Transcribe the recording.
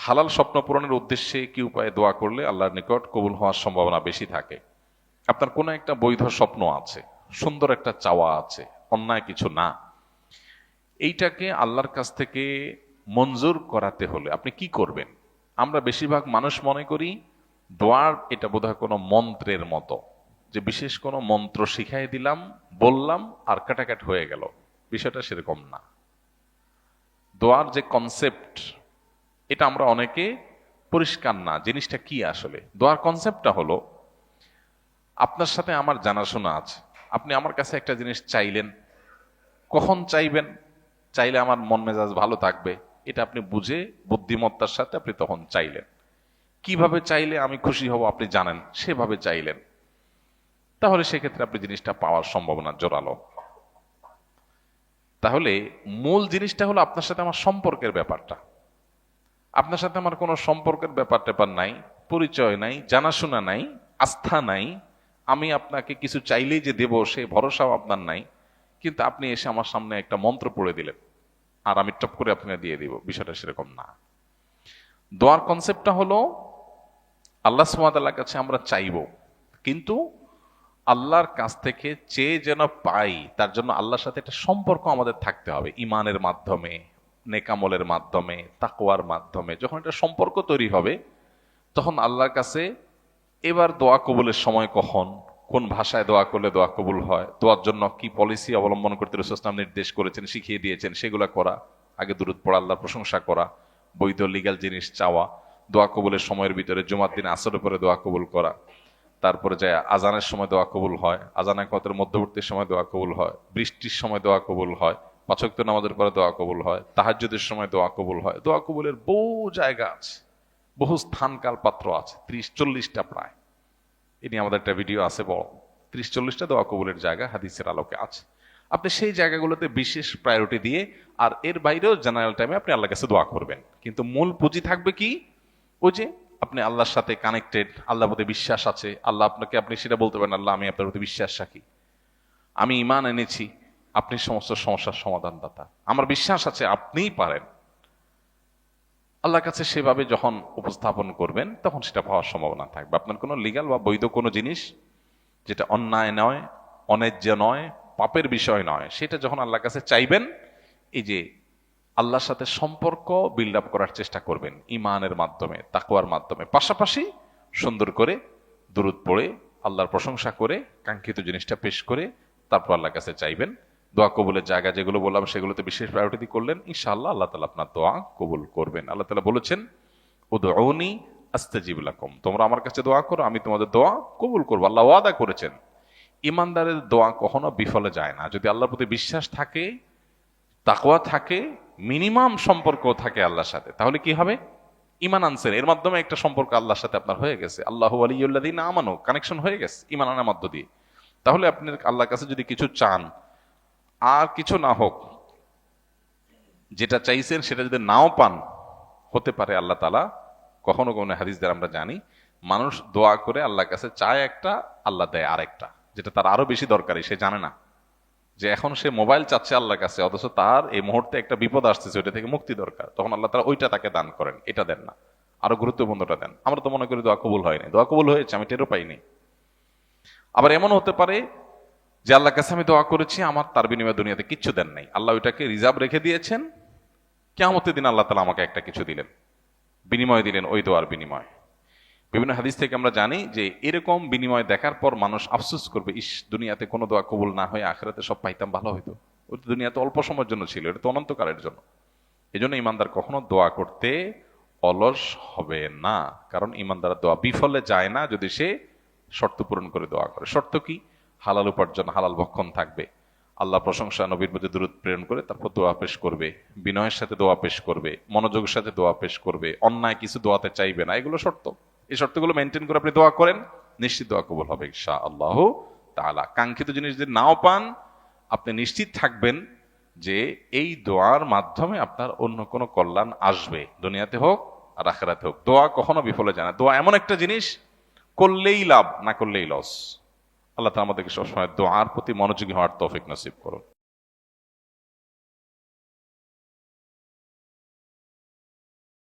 হালাল স্বপ্ন পূরণের উদ্দেশ্যে কি উপায়ে দোয়া করলে আল্লাহর নিকট কবুল হওয়ার সম্ভাবনা বেশি থাকে? আপনার কোনো একটা বৈধ স্বপ্ন আছে, সুন্দর একটা চাওয়া আছে, অন্যায় কিছু না, এইটাকে আল্লাহর কাছ থেকে মঞ্জুর করাতে হলে আপনি কি করবেন? আমরা বেশিরভাগ মানুষ মনে করি দোয়ার এটা বোধহয় কোনো মন্ত্রের মতো, যে বিশেষ কোনো মন্ত্র শিখাই দিলাম, বললাম আর কাটাকাট হয়ে গেল। বিষয়টা সেরকম না। দোয়ার যে কনসেপ্ট, এটা আমরা অনেকে পরিষ্কার না জিনিসটা কি। আসলে দোয়ার কনসেপ্টটা হলো, আপনার সাথে আমার জানাশোনা আছে, আপনি আমার কাছে একটা জিনিস চাইলেন, কখন চাইবেন, চাইলে আমার মন মেজাজ ভালো থাকবে, এটা আপনি বুঝে বুদ্ধিমত্তার সাথে আপনি তখন চাইলেন। কিভাবে চাইলে আমি খুশি হব আপনি জানেন, সেভাবে চাইলেন, তাহলে সেক্ষেত্রে আপনি জিনিসটা পাওয়ার সম্ভাবনা জোরালো। তাহলে মূল জিনিসটা হলো আপনার সাথে আমার সম্পর্কের ব্যাপারটা। আপনার সাথে আমার কোনো সম্পর্কের ব্যাপার নাই, পরিচয় নাই, জানাশোনা নাই, আস্থা নাই। আমি আপনাকে কিছু চাইলেই যে দেব সে ভরসাও আপনার নাই, কিন্তু আপনি এসে আমার সামনে একটা মন্ত্র পড়ে দিলেন আর আমি টপ করে আপনাকে দিয়ে দিব। বিষয়টা সেরকম না। দোয়ার কনসেপ্টটা হলো, আল্লাহ সুবহানাহু ওয়া তাআলার কাছে আমরা চাইবো, কিন্তু আল্লাহর কাছ থেকে চেয়ে যেন পাই, তার জন্য আল্লাহর সাথে একটা সম্পর্ক আমাদের থাকতে হবে। ইমানের মাধ্যমে, নেকামলের মাধ্যমে, তাকওয়ার মাধ্যমে যখন একটা সম্পর্ক তৈরি হবে, তখন আল্লাহর কাছে এবার দোয়া কবুলের সময় কখন, কোন ভাষায় দোয়া করলে দোয়া কবুল হয়, দোয়ার জন্য কি পলিসি অবলম্বন করতে রাসূল সাল্লাল্লাহু আলাইহি ওয়াসাল্লাম নির্দেশ করেছেন, শিখিয়ে দিয়েছেন, সেগুলো করা, আগে দুরূদ পড়া, আল্লাহর প্রশংসা করা, বৈধ লিগ্যাল জিনিস চাওয়া, দোয়া কবুলের সময়ের ভিতরে জুমার দিন আসরের পরে দোয়া কবুল করা, তারপরে যায় আজানের সময় দোয়া কবুল হয়, আজানের কতের মধ্যবর্তী সময় দোয়া কবুল হয়, বৃষ্টির সময় দোয়া কবুল হয়, পাঁচ ওয়াক্ত নামাজের পরে দোয়া কবুল হয়, তাহাজ্জুদের সময় দোয়া কবুল হয়। দোয়া কবুলের বহু জায়গা আছে, বহু স্থানকাল পাত্র আছে, 30-40টা প্রায়। এ নিয়ে আমাদের একটা ভিডিও আছে বড়, 30-40টা দোয়া কবুলের জায়গা হাদিসের আলোকে আছে। আপনি সেই জায়গাগুলোতে বিশেষ প্রায়োরিটি দিয়ে, আর এর বাইরেও জেনারেল টাইমে আপনি আল্লাহর কাছে দোয়া করবেন, কিন্তু মূল পুঁজি থাকবে কি, ওই যে আপনি আল্লাহর সাথে কানেক্টেড, আল্লাহর প্রতি বিশ্বাস আছে, আল্লাহ আপনাকে, আপনি সেটা বলতে পারেন, আল্লাহ আমি আপনার প্রতি বিশ্বাস রাখি, আমি ঈমান এনেছি, আপনি সমস্ত সমস্যার সমাধানদাতা, আমার বিশ্বাস আছে আপনিই পারেন। আল্লাহর কাছে সেভাবে যখন উপস্থাপন করবেন, তখন সেটা পাওয়ার সম্ভাবনা থাকবে। আপনার কোনো লিগ্যাল বা বৈধ কোনো জিনিস যেটা অন্যায় নয়, অন্যায্য নয়, পাপের বিষয় নয়, সেটা যখন আল্লাহর কাছে চাইবেন, এই যে আল্লাহর সাথে সম্পর্ক বিল্ড আপ করার চেষ্টা করবেন ঈমানের মাধ্যমে, তাকওয়ার মাধ্যমে, পাশাপাশি সুন্দর করে দুরূদ পড়ে, আল্লাহর প্রশংসা করে, কাঙ্ক্ষিত জিনিসটা পেশ করে তারপর আল্লাহর কাছে চাইবেন। দোয়া কবুলের জায়গা যেগুলো বললাম সেগুলোতে বিশেষ প্রায়োরিটি করলেন, ইনশাআল্লাহ আল্লাহ তাআলা আপনার দোয়া কবুল করবেন। আল্লাহ তাআলা বলেছেন, উদউনি আস্তাজিব লাকুম, তোমরা আমার কাছে দোয়া করো, আমি তোমাদের দোয়া কবুল করবো। আল্লাহ ওয়াদা করেছেন। ইমানদারের দোয়া কখনো বিফলে যায় না, যদি আল্লাহর প্রতি বিশ্বাস থাকে, তাকওয়া থাকে, মিনিমাম সম্পর্ক থাকে আল্লাহর সাথে, তাহলে কি হবে? ইমান আনছেন, এর মাধ্যমে একটা সম্পর্ক আল্লাহর সাথে আপনার হয়ে গেছে, আল্লাহু ওয়ালিয়ুল্লাযিনা আমানু, কানেকশন হয়ে গেছে ইমান আনার মধ্য দিয়ে। তাহলে আপনি আল্লাহর কাছে যদি কিছু চান, আর কিছু না হোক, যেটা চাইছেন সেটা যদি নাও পান, হতে পারে আল্লাহ তাআলা, কখনো কোনো হাদিস দ্বারা আমরা জানি, মানুষ দোয়া করে আল্লাহর কাছে চায় একটা, আল্লাহ দেয় আরেকটা, যেটা তার আরো বেশি দরকারি, সে জানে না যে এখন সে মোবাইল চাচ্ছে আল্লাহর কাছে, অথচ তার এই মুহূর্তে একটা বিপদ আসতেছে, ওইটা থেকে মুক্তি দরকার, তখন আল্লাহ তাআলা ওইটা তাকে দান করেন, এটা দেন না, আরো গুরুত্বপূর্ণটা দেন। আমরা তো মনে করি দোয়া কবুল হয়নি, দোয়া কবুল হয়েছে, আমি টেরও পাইনি। আবার এমন হতে পারে যে আল্লাহর কাছে আমি দোয়া করেছি, আমার তার বিনিময়ে দুনিয়াতে কিচ্ছু দেন নাই, আল্লাহ ওইটাকে রিজার্ভ রেখে দিয়েছেন, কিয়ামতের দিন আল্লাহ তাআলা আমাকে একটা কিছু দিলেন, বিনিময় দিলেন, ওই দোয়ার বিনিময়। বিভিন্ন হাদিস থেকে আমরা জানি যে এরকম বিনিময় দেখার পর মানুষ আফসোস করবে, ইস, দুনিয়াতে কোনো দোয়া কবুল না হয়ে আখিরাতে সব পাইতাম, ভালো হইতো। ওই তো দুনিয়াতে অল্প সময়ের জন্য ছিল, এটা তো অনন্তকালের জন্য। এই জন্য ইমানদার কখনো দোয়া করতে অলস হবে না, কারণ ইমানদার দোয়া বিফলে যায় না যদি সে শর্ত পূরণ করে দোয়া করে। শর্ত কি? হালাল উপার্জন, হালাল ভক্ষণ থাকবে, আল্লাহ প্রশংসা, নবীর প্রতি দুরূদ প্রেরণ করে তারপর দোয়া পেশ করবে, বিনয়ের সাথে দোয়া পেশ করবে, মনোযোগের সাথে দোয়া পেশ করবে, অন্যায় কিছু দোয়াতে চাইবে না, এগুলো শর্ত। এই শর্তগুলো মেনটেন করে আপনি দোয়া করেন, নিশ্চিত দোয়া কবুল হবে ইনশাআল্লাহ তাআলা। কাঙ্ক্ষিত জিনিস যদি নাও পান, আপনি নিশ্চিত থাকবেন যে এই দোয়ার মাধ্যমে আপনার অন্য কোনো কল্যাণ আসবে, দুনিয়াতে হোক আর আখিরাতে হোক। দোয়া কখনো বিফলে যায় না। দোয়া এমন একটা জিনিস, করলেই লাভ, না করলেই লস। আল্লাহ তাআলা আমাদেরকে সবসময় দোয়ার প্রতি মনোযোগী হওয়ার তৌফিক নসিব করুন।